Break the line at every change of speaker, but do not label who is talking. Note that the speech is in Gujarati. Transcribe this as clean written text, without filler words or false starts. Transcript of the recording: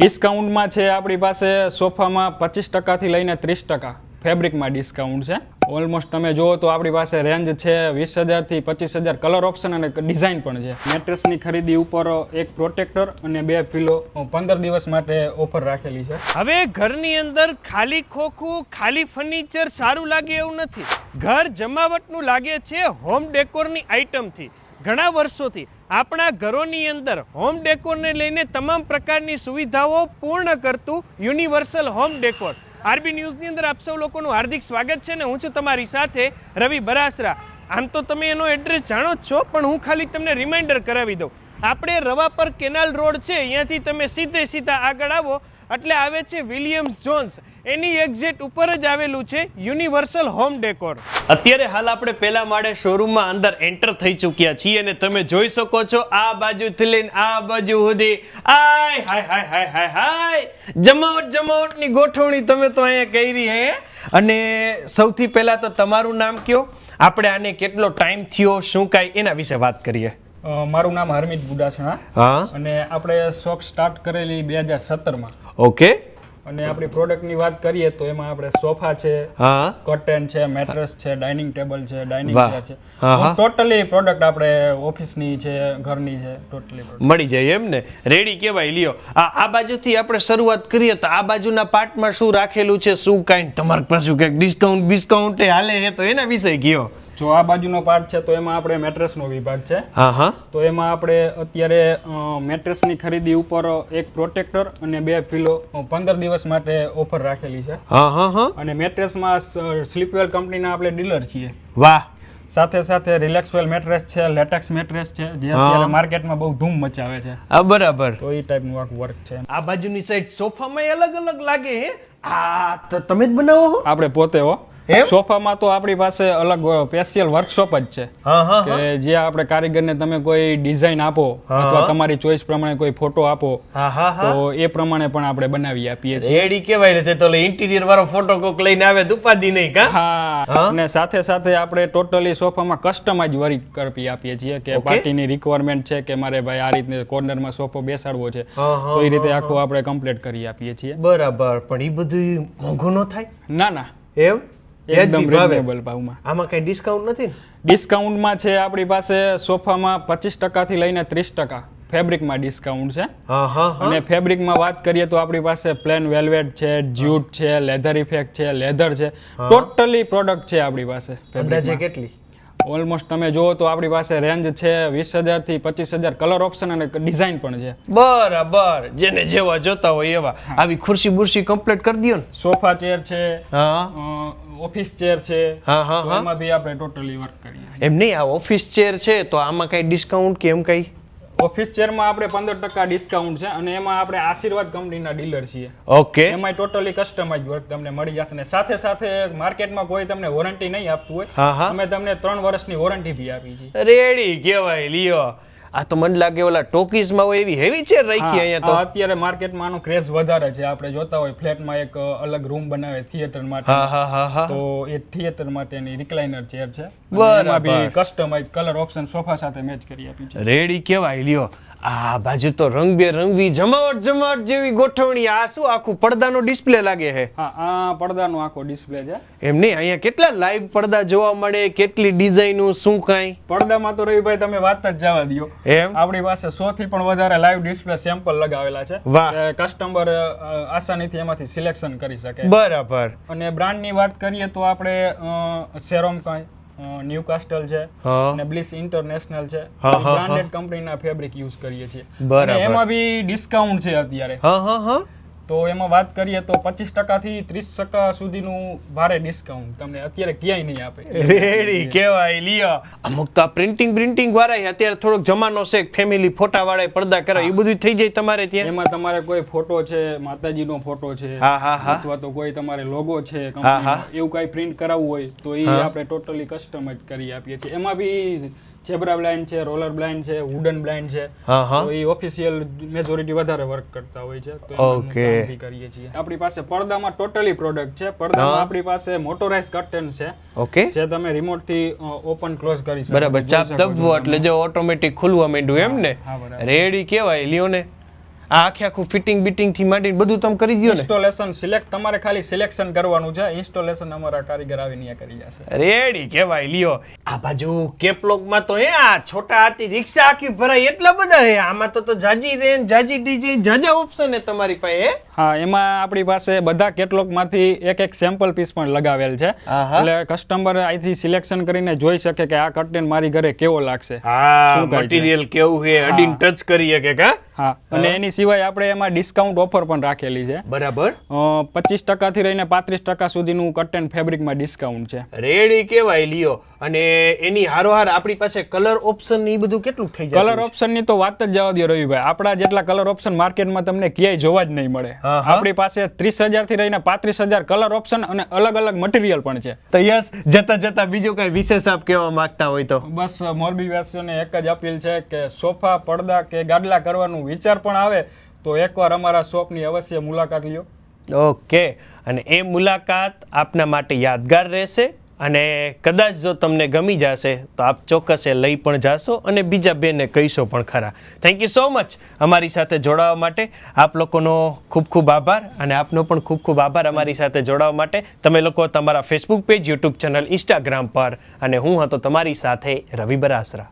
ડિસ્કાઉન્ટમાં છે આપણી પાસે સોફામાં 25% થી લઈને 30% ફેબ્રિકમાં ડિસ્કાઉન્ટ છે. ઓલમોસ્ટ તમે જુઓ તો આપણી પાસે રેન્જ છે 20,000 થી 25,000 કલર ઓપ્શન અને ડિઝાઇન પણ છે. મેટ્રેસની ખરીદી ઉપર એક પ્રોટેક્ટર અને 2 પિલો 15 દિવસ માટે ઓફર રાખેલી છે.
હવે ઘરની અંદર ખાલી ખોખું ખાલી ફર્નિચર સારું લાગે એવું નથી. ઘર જમાવટનું લાગે છે હોમ ડેકોરની આઇટમથી. ઘણા વર્ષોથી આપણા ઘરોની અંદર હોમ ડેકોરને લઈને તમામ પ્રકારની સુવિધાઓ પૂર્ણ કરતું યુનિવર્સલ હોમ ડેકોર. આરબી ન્યૂઝની અંદર આપ સૌ લોકોનું હાર્દિક સ્વાગત છે ને હું છું તમારી સાથે રવિ બરાસરા. આમ તો તમે એનો એડ્રેસ જાણો જ છો, પણ હું ખાલી તમને રિમાઇન્ડર કરાવી દઉં. આપણે રવા પર કેનાલ રોડ છે, અહીંયાથી તમે સીધા આગળ આવો એટલે આવે છે વિલિયમ્સ જોન્સ. એની એક્ઝેક્ટ ઉપર જ આવેલું છે યુનિવર્સલ હોમ ડેકોર. અત્યારે હાલ આપણે પહેલા માળે શોરૂમમાં અંદર એન્ટર થઈ ચૂક્યા છીએ અને તમે જોઈ શકો છો આ બાજુથી લઈને આ બાજુ સુધી આય હાય હાય હાય હાય હાય જમાવટની ગોઠવણી તમે તો અહીંયા કરી હે. અને સૌથી પહેલા તો તમારું નામ કયો, આપણે આને કેટલો ટાઈમ થયો, શું કાંઈ એના વિશે વાત કરીએ.
મારું નામ હરમિત બુડાસણા.
હા.
અને આપણે શોપ સ્ટાર્ટ કરેલી 2017માં.
ઓકે.
અને આપણી પ્રોડક્ટની વાત કરીએ તો એમાં આપણે સોફા છે,
હા,
કર્ટેન છે, મેટ્રેસ છે, ડાઇનિંગ ટેબલ છે, ડાઇનિંગ ચેર છે.
હા.
ટોટલી પ્રોડક્ટ આપણે ઓફિસની છે, ઘરની છે, ટોટલી
મળી જાય એમ ને. રેડી કહેવાય. લ્યો આ બાજુથી આપણે શરૂઆત કરીએ તો આ બાજુના પાર્ટમાં શું રાખેલું છે, શું કાંઈ તમારી પાસે કંઈક ડિસ્કાઉન્ટ હાલે છે તો એના વિશે કયો.
જો આ બાજુનો પાર્ટ છે તો એમાં આપણે મેટ્રેસનો વિભાગ છે.
હા હા.
તો એમાં આપણે અત્યારે મેટ્રેસની ખરીદી ઉપર એક પ્રોટેક્ટર અને 2 પિલો 15 દિવસ માટે ઓફર રાખેલી છે.
હા હા હા.
અને મેટ્રેસમાં સ્લીપવેલ કંપનીના આપણે ડીલર છીએ.
વાહ.
સાથે રિલેક્સવેલ મેટ્રેસ છે, લેટેક્સ મેટ્રેસ છે, જે અત્યારે માર્કેટમાં બહુ ધૂમ મચાવે છે.
આ બરાબર.
તો એ ટાઈપનું આખું વર્ક છે.
આ બાજુની સાઈડ સોફામાં અલગ લાગે હે. આ તો તમે જ બનાવો છો?
આપણે પોતે હો. સોફામાં તો આપણી પાસે અલગ સ્પેશિયલ વર્કશોપ જ છે કે જે આપણે કારીગરને તમે કોઈ ડિઝાઇન આપો અથવા તમારી ચોઈસ પ્રમાણે કોઈ ફોટો આપો તો એ પ્રમાણે પણ આપણે બનાવી આપીએ છીએ.
રેડી કહેવાય ને. તો ઇન્ટિરિયર વાળો ફોટો કોક લઈને આવે દુપાદી નહીં કા?
હા. અને સાથે આપણે ટોટલી સોફામાં કસ્ટમાઇઝ વર્ક કરી આપીએ છીએ કે પાર્ટીની રિક્વાયરમેન્ટ છે કે મારે ભાઈ આ રીતે કોર્નરમાં સોફો બેસાડવો છે તો એ રીતે આખું આપણે કમ્પ્લીટ કરી આપીએ છીએ.
બરાબર. પણ એ બધું મોંઘું ન થાય?
ના.
એમ
એકદમ રીઝનેબલ ભાવમાં.
આમાં કઈ ડિસ્કાઉન્ટ નથી?
ડિસ્કાઉન્ટમાં છે આપણી પાસે સોફામાં 25% થી લઈને 30% ફેબ્રિકમાં ડિસ્કાઉન્ટ છે. અને ફેબ્રિકમાં વાત કરીએ તો આપણી પાસે પ્લેન વેલ્વેટ છે, જ્યુટ છે, લેધર ઇફેક્ટ છે, લેધર છે, ટોટલી પ્રોડક્ટ છે આપણી પાસે.
અંદાજે કેટલી?
ઓલમોસ્ટ તમે જુઓ તો આપણી પાસે રેન્જ છે 20,000 થી 25,000 કલર ઓપ્શન અને ડિઝાઇન પણ છે.
બરાબર. જેને જેવા જોતા હોય એવા. આવી ખુરશી બુરશી કમ્પ્લીટ કરી દયો ને.
સોફા ચેર છે, ઓફિસ ચેર છે, એમાં બી આપણે ટોટલી વર્ક કરીએ.
એમ નહીં, આ ઓફિસ ચેર છે તો આમાં કઈ ડિસ્કાઉન્ટ કે એમ કઈ?
ઓફિસ ચેરમાં આપણે 15% ડિસ્કાઉન્ટ છે અને એમાં આપણે આશીર્વાદ કંપનીના ડીલર છીએ.
ઓકે.
એમાં ટોટલી કસ્ટમાઇઝ વર્ક તમને મળી જશે ને સાથે માર્કેટમાં કોઈ તમને વોરંટી નહીં આપતું હોય, અમે તમને 3 વર્ષની વોરંટી બી આપી છે.
રેડી કહેવાય. લ્યો આ તો મને લાગે ઓલા ટોકીઝમાં હોય એવી હેવી ચેર રાખી અહીંયા તો.
અત્યારે માર્કેટમાં આનો ક્રેઝ વધારે છે. આપણે જોતા હોય ફ્લેટમાં એક અલગ રૂમ બનાવે થિયેટર માટે, તો એ થિયેટર માટેની રિક્લાઇનર ચેર છે. એમાં બી કસ્ટમાઇઝ કલર ઓપ્શન સોફા સાથે મેચ કરી આપી છે.
રેડી કહેવાય. લ્યો આ બાજુ તો રંગબેરંગી જમાવટ જેવી ગોઠવણી. આ શું આખું પડદાનો ડિસ્પ્લે લાગે છે?
હા, આ પડદાનો આખો ડિસ્પ્લે છે.
એમ નહીં, અહીંયા કેટલા લાઈવ પડદા જોવા મળે, કેટલી ડિઝાઇનો, શું કાંઈ?
પડદામાં તો રવિભાઈ તમે વાત જ જવા દો. એમ આપણી પાસે 100 થી પણ વધારે લાઈવ ડિસ્પ્લે સેમ્પલ લગાવેલા છે. કસ્ટમર આસાનીથી એમાંથી સિલેક્શન કરી શકે.
બરાબર.
અને બ્રાન્ડની વાત કરીએ તો આપણે સેરોમ ન્યુ કાસ્ટલ છે અને બ્લિસ ઇન્ટરનેશનલ છે, બ્રાન્ડેડ કંપનીના ફેબ્રિક યુઝ કરીએ છીએ. અને એમાં બી ડિસ્કાઉન્ટ છે અત્યારે. તો એમાં વાત કરીએ તો 25% થી 30% સુધીનું ભારે ડિસ્કાઉન્ટ તમને અત્યારે ક્યાંય નહીં આપે.
રેડી કહેવાય. લ્યો અમુક તો પ્રિન્ટિંગ વાળા અત્યારે થોડોક જમાનો છે, ફેમિલી ફોટા વાળા પડદા કરે એ બધું થઈ જાય તમારે ત્યાં? એમાં
તમારે કોઈ ફોટો છે, માતાજીનો ફોટો છે અથવા તો કોઈ તમારે લોગો છે કંપનીનો, એવું કઈ પ્રિન્ટ કરાવવું હોય તો એ આપણે ટોટલી કસ્ટમાઇઝ કરી આપીએ છીએ. એમાં બી ઝેબ્રા બ્લાઇન્ડ છે, રોલર બ્લાઇન્ડ છે, વુડન બ્લાઇન્ડ છે, તો એ ઓફિશિયલ મેજોરિટી વધારે વર્ક કરતા હોય છે તો એમાં કામ કરીએ છીએ. આપણી પાસે પડદામાં ટોટલી પ્રોડક્ટ છે. પડદામાં આપણી પાસે મોટોરાઇઝ કર્ટન છે. ઓકે. જે તમે રિમોટ થી ઓપન ક્લોઝ કરી શકો.
બરાબર. ચાપ દબવો એટલે જો ઓટોમેટિક ખુલવા માંડ્યું એમ ને. રેડી કહેવાય. લ્યો ને આ આખું ફિટિંગ બીટિંગ થી માંડીને બધું તમે કરી દો ને?
ઇન્સ્ટોલેશન સિલેક્ટ તમારે ખાલી સિલેક્શન કરવાનું છે, ઇન્સ્ટોલેશન અમારા કારીગર આવીને કરી જશે.
રેડી કહેવાય. લ્યો આ બાજુ કેપલોગમાં તો આ છોટા હાથી રિક્ષા આખી ભરાય એટલા બધા હે. આમાં તો જાજી રેન્જ, જાજી ડિઝાઇન, જાજા ઓપ્શન હે તમારી પાસે.
હા, એમાં આપણી પાસે બધા કેટલોગ માંથી એક સેમ્પલ પીસ પણ લગાવેલ છે, એટલે કસ્ટમર અહીંથી સિલેક્શન કરીને જોઈ શકે કે આ કર્ટેન મારી ઘરે કેવો લાગશે,
હા, મટીરીયલ કેવું છે, અડીને ટચ કરી શકે કા.
હા, અને એની સિવાય આપણે એમાં ડિસ્કાઉન્ટ ઓફર પણ રાખેલી છે.
બરાબર.
25% થી લઈને 35% સુધીનું કર્ટેન ફેબ્રિકમાં ડિસ્કાઉન્ટ છે.
રેડી કહેવાય. લ્યો અને એની હારોહાર આપણી પાસે કલર ઓપ્શન ને બધું કેટલું થઈ જાય?
કલર ઓપ્શન ની તો વાત જ જવા દો રવિભાઈ, આપણા જેટલા કલર ઓપ્શન માર્કેટમાં તમને ક્યાંય જોવા જ નહીં મળે. આપણી પાસે 30,000 થી લઈને 35,000 કલર ઓપ્શન અને અલગ અલગ મટીરીયલ પણ છે.
તો યસ, જતા બીજું કઈ વિશેષ આપ કહેવા માંગતા હોય તો?
બસ મોરબી વાસીઓને એક જ અપીલ છે કે સોફા, પડદા કે ગાદલા કરવાનું વિચાર પણ આવે તો એકવાર અમારા શોપની અવશ્ય મુલાકાત લ્યો.
ઓકે, અને એ મુલાકાત આપના માટે યાદગાર રહેશે અને કદાચ જો તમને ગમી જશે તો આપ ચોક્કસ એ લઈ પણ જાશો અને બીજા બેને કહીશો પણ ખરા. થેન્ક યુ સો મચ અમારી સાથે જોડાવા માટે. આપ લોકોનો ખૂબ ખૂબ આભાર અને આપનો પણ ખૂબ ખૂબ આભાર અમારી સાથે જોડાવા માટે. તમે લોકો તમારા Facebook page, YouTube channel, Instagram પર, અને હું હતો તમારી સાથે રવિ બરાસરા.